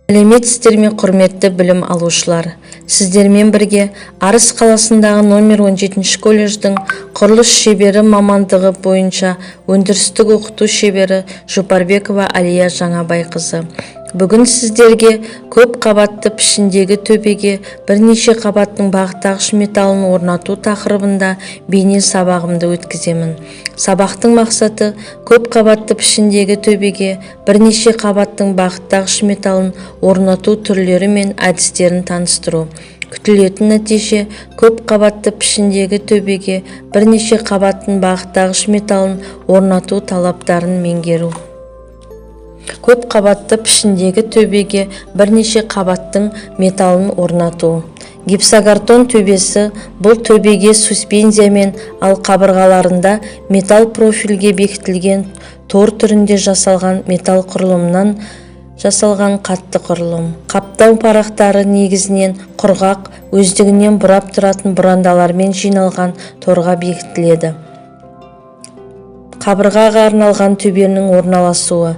Сәлеметсіздер ме, құрметті білім алушылар. Сіздермен бірге Арыс қаласындағы номер 17 колледждің құрылыс шебері мамандығы бойынша өндірістік оқыту шебері Жопарбекова Алия Жаңабайқызы. Бүгін сіздерге көп қабатты пішіндегі төбеге бірнеше қабаттың бағыттағыш металын орнату тақырыбында бейне сабағымды өткіземін. Сабақтың мақсаты көп қабатты пішіндегі төбеге бірнеше қабаттың бағыттағыш металын орнату түрлері мен әдістерін таныстыру. Күтілетін нәтиже көп қабатты пішіндегі төбеге бірнеше қабаттың бағыттағыш металын орнату талаптарын меңгеру. Көп қабатты пішіндегі төбеге бірнеше қабаттың металын орнату. Гипсокартон төбесі бұл төбеге суспензиямен, ал қабырғаларында металл профильге бекітілген тор түрінде жасалған металл құрылымнан жасалған қатты құрылым. Қаптау парақтары негізінен құрғақ, өздігінен бұрап тұратын бұрандалармен жиналған торға бекітіледі. Қабырғаға арналған төбенің орналасуы.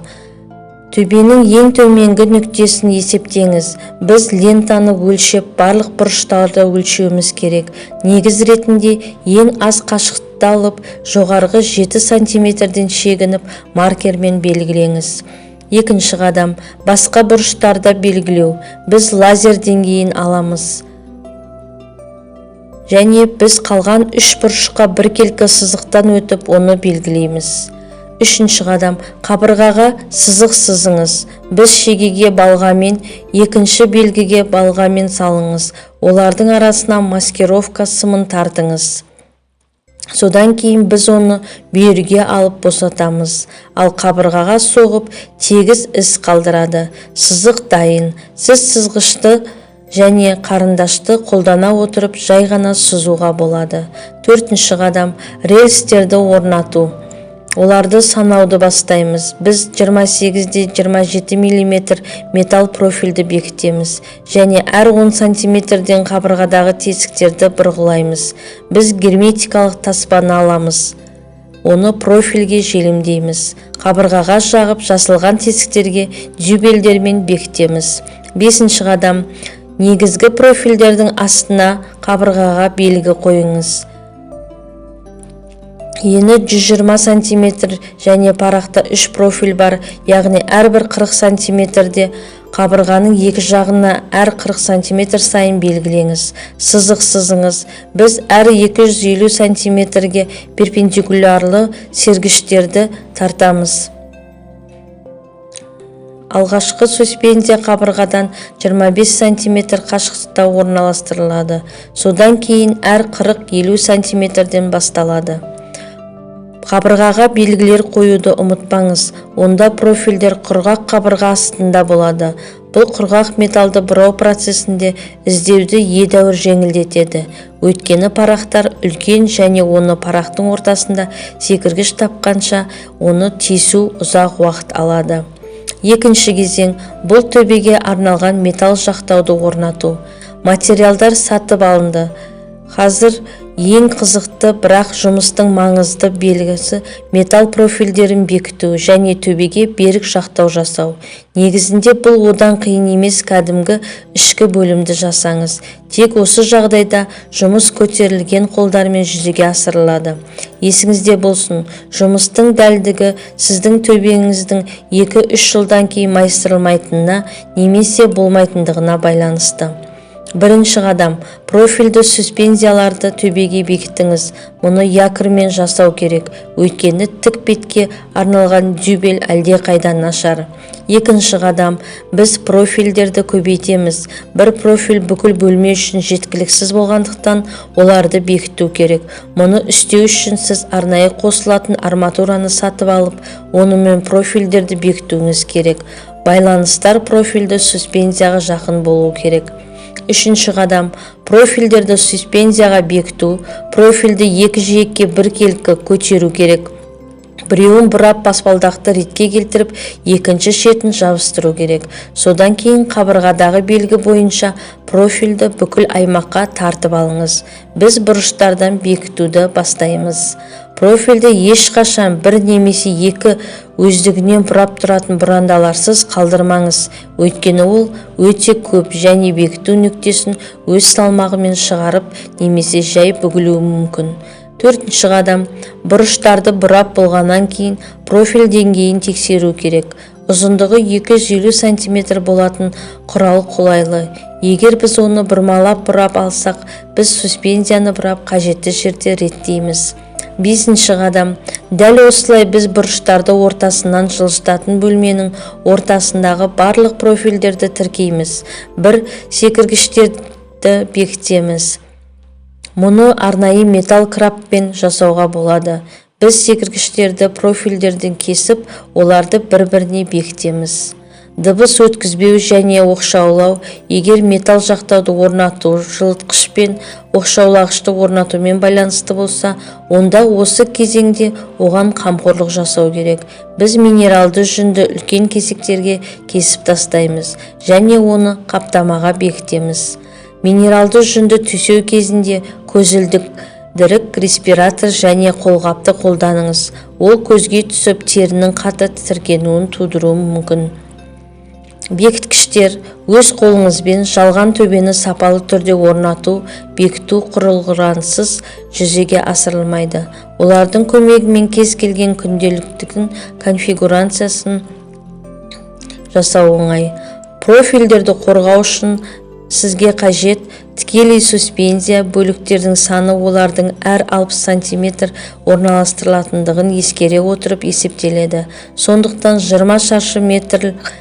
Төбенің ең төменгі нүктесін есептеңіз. Біз лентаны өлшеп, барлық бұрыштарды өлшеуіміз керек. Негіз ретінде ең аз қашықтықты алып, жоғарғы 7 сантиметрден шегініп, маркермен белгілеңіз. Екінші қадам, басқа бұрыштарда белгілеу. Біз лазер деңгейін аламыз. Және біз қалған 3 бұрышқа біркелкі сызықтан өтіп, оны белгілейміз. Үшінші қадам, қабырғаға сызық сызыңыз. Біз шегеге балғамен, екінші белгіге балғамен салыңыз. Олардың арасына маскировка сымын тартыңыз. Содан кейін біз оны бүйірге алып босатамыз. Ал қабырғаға соғып, тегіс із қалдырады. Сызық дайын. Сіз сызғышты және қарындашты қолдана отырып жай ғана сызуға болады. Төртінші қадам, рельстерді орнату. Оларды санауды бастаймыз. Біз 28-27 мм металл профильді бекітеміз және әр 10 сантиметрден қабырғадағы тесіктерді бұрғылаймыз. Біз герметикалық таспаны аламыз. Оны профильге желімдейміз. Қабырғаға жағып жасылған тесіктерге дюбельдермен бекітеміз. Бесінші қадам, негізгі профильдердің астына қабырғаға белгі қойыңыз. Ені 120 сантиметр және парақта 3 профиль бар, яғни әрбір 40 сантиметрде қабырғаның екі жағына әр 40 сантиметр сайын белгілеңіз. Сызық сызыңыз. Біз әр 250 сантиметрге перпендикулярлы сергіштерді тартамыз. Алғашқы суспензия қабырғадан 25 сантиметр қашықтықта орналастырылады. Содан кейін әр 40-50 сантиметрден басталады. Қабырғаға белгілер қоюды ұмытпаңыз. Онда профильдер құрғақ қабырға астында болады. Бұл құрғақ металды бұрау процесінде іздеуді едәуір жеңілдетеді. Өйткені парақтар үлкен және оны парақтың ортасында секіргіш тапқанша оны тесу ұзақ уақыт алады. Екінші кезең, бұл төбеге арналған металл жақтауды орнату. Материалдар сатып алынды. Қазір ең қызықты, бірақ жұмыстың маңызды белгісі металл профильдерін бекіту және төбеге берік жақтау жасау. Негізінде бұл одан қиын емес, кәдімгі ішкі бөлімді жасаңыз. Тек осы жағдайда жұмыс көтерілген қолдармен жүзеге асырылады. Есіңізде болсын, жұмыстың дәлдігі сіздің төбеңіздің 2-3 жылдан кейін майыстырылмайтынына немесе болмайтындығына байланысты. Бірінші қадам, профильді суспензияларды төбеге бекітіңіз. Мұны якормен жасау керек, өйткені тік бетке арналған дюбель әлде қайдан нашар. Екінші қадам, біз профильдерді көбейтеміз. Бір профиль бүкіл бөлме үшін жеткіліксіз болғандықтан оларды бекіту керек. Мұны істеу үшін сіз арнайы қосылатын арматураны сатып алып, онымен профильдерді бекітуіңіз керек. Байланыстар профильді суспензияға жақын болу керек. Үшінші қадам, профильдерді суспензияға бекіту. Профильді екі жиекке біркелкі көтеру керек. Біреуін бұрап баспалдақты ретке келтіріп, екінші шетін жабыстыру керек. Содан кейін қабырғадағы белгі бойынша профильді бүкіл аймаққа тартып алыңыз. Біз бұрыштардан бекітуді бастаймыз. Профильді ешқашан бір немесе екі өздігінен бұрап тұратын бұрандаларсыз қалдырмаңыз. Өйткені ол өте көп және бекіту нүктесін өз салмағымен шығарып немесе жай бүгілуі мүмкін. Төртінші қадам, бұрыштарды бұрап болғаннан кейін профиль деңгейін тексеру керек. Ұзындығы 250 см болатын құрал қолайлы. Егер біз оны бұрмалап бұрап алсақ, біз суспензияны бұрап қажетті жерде реттейміз. Бесінші қадам, дәл осылай біз бұрыштарды ортасынан жылжытатын бөлменің ортасындағы барлық профильдерді тіркейміз. Бір секіргіштерді бекітеміз. Мұны арнайы металл краппен жасауға болады. Біз секіргіштерді профильдерден кесіп, оларды бір-біріне бекітеміз. Дыбыс өткізбеу және оқшаулау. Егер металл жақтауды орнату жылытқыш пен оқшаулағышты орнатумен байланысты болса, онда осы кезеңде оған қамқорлық жасау керек. Біз минералды жүнді үлкен кесектерге кесіп тастаймыз және оны қаптамаға бекітеміз. Минералды жүнді төсеу кезінде көзілдірік, респиратор және қолғапты қолданыңыз. Ол көзге түсіп, терінің қатты тітіркенуін тудыруы мүмкін. Бекіткіштер өз қолыңызбен жалған төбені сапалы түрде орнату, бекіту құрылғысыз жүзеге асырылмайды. Олардың көмегімен кез келген күнделіктің конфигурациясын жасау оңай. Профильдерді қорғау үшін сізге қажет тікелей суспензия. Бөліктердің саны олардың әр 60 см орналастырылатындығын ескере отырып есептеледі. Сондықтан 20 шаршы метрлік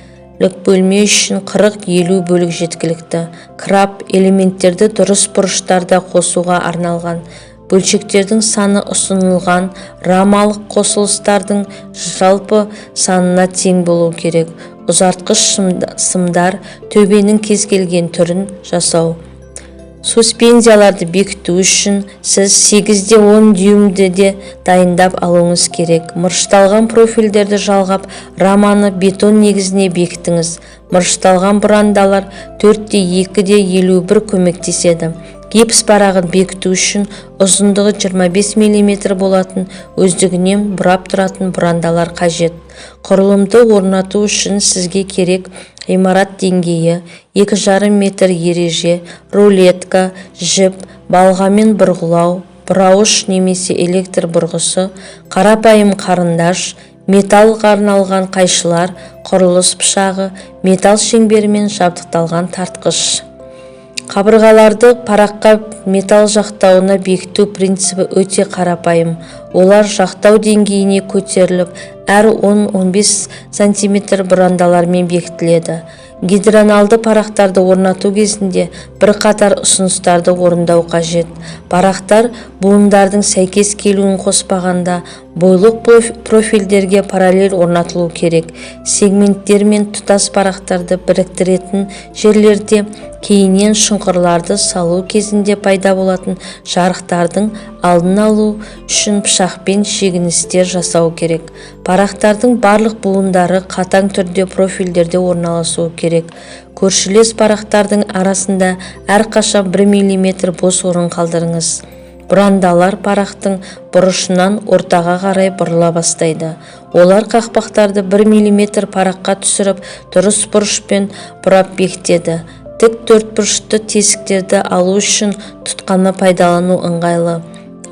бөлме үшін 40-50 бөлік жеткілікті. Крап элементтерді дұрыс бұрыштарда қосуға арналған. Бөлшектердің саны ұсынылған рамалық қосылыстардың жалпы санына тең болу керек. Ұзартқыш сымдар төбенің кез келген түрін жасау. Суспензияларды бекіту үшін сіз 8-10 дюймді де дайындап алуыңыз керек. Мырышталған профильдерді жалғап, раманы бетон негізіне бекітіңіз. Мырышталған бұрандалар 4-2-51 көмектеседі. Гипс парағын бекіту үшін ұзындығы 25 мм болатын өздігінен бұрап тұратын бұрандалар қажет. Құрылымды орнату үшін сізге керек ғимарат деңгейі, 2,5 метр ереже, рулетка, жіп, балғамен бұрғылау, бұрауыш немесе электр бұрғысы, қарапайым қарындаш, металлға арналған қайшылар, құрылыс пышағы, металл шеңберімен жабдықталған тартқыш. Қабырғаларды параққа металл жақтауына бекіту принципі өте қарапайым. Олар жақтау деңгейіне көтеріліп, әр 10-15 см бұрандалармен бекітіледі. Гидроналды парақтарды орнату кезінде бірқатар ұсыныстарды орындау қажет. Парақтар буындардың сәйкес келуін қоспағанда бойлық профильдерге параллель орнатылу керек. Сегменттер мен тұтас парақтарды біріктіретін жерлерде кейіннен шұңқырларды салу кезінде пайда болатын жарықтардың алдын алу үшін пышақпен шегіністер жасау керек. Парақтардың барлық буындары қатаң түрде профильдерде орналасуы керек. Көршілес парақтардың арасында әрқашан 1 мм бос орын қалдырыңыз. Бұрандалар парақтың бұрышынан ортаға қарай бұрыла бастайды. Олар қақпақтарды 1 мм параққа түсіріп, дұрыс бұрышпен бұрап бекітеді. Тік төртбұрышты тесіктерді алу үшін тұтқаны пайдалану ыңғайлы.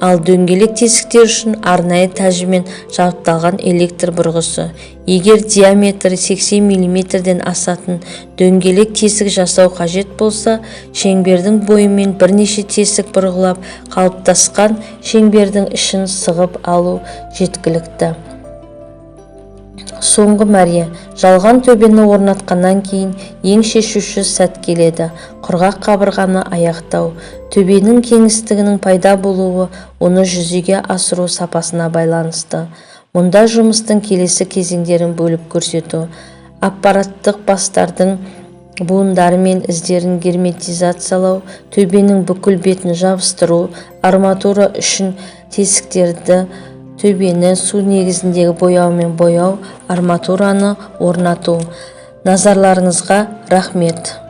Ал дөңгелек тесіктер үшін арнайы тәжімен жабдықталған электр бұрғысы. Егер диаметрі 80 мм-ден асатын дөңгелек тесік жасау қажет болса, шеңбердің бойымен бірнеше тесік бұрғылап, қалыптасқан шеңбердің ішін сығып алу жеткілікті. Соңғы мәре, жалған төбені орнатқаннан кейін ең шешуші сәт келеді. Құрғақ қабырғаны аяқтау. Төбенің кеңістігінің пайда болуы оны жүзеге асыру сапасына байланысты. Мұнда жұмыстың келесі кезеңдерін бөліп көрсету. Аппараттық бастардың буындары мен іздерін герметизациялау, төбенің бүкіл бетін жабыстыру, арматура үшін тесіктерді төбені су негізіндегі бояумен бояу, арматураны орнату. Назарларыңызға рахмет.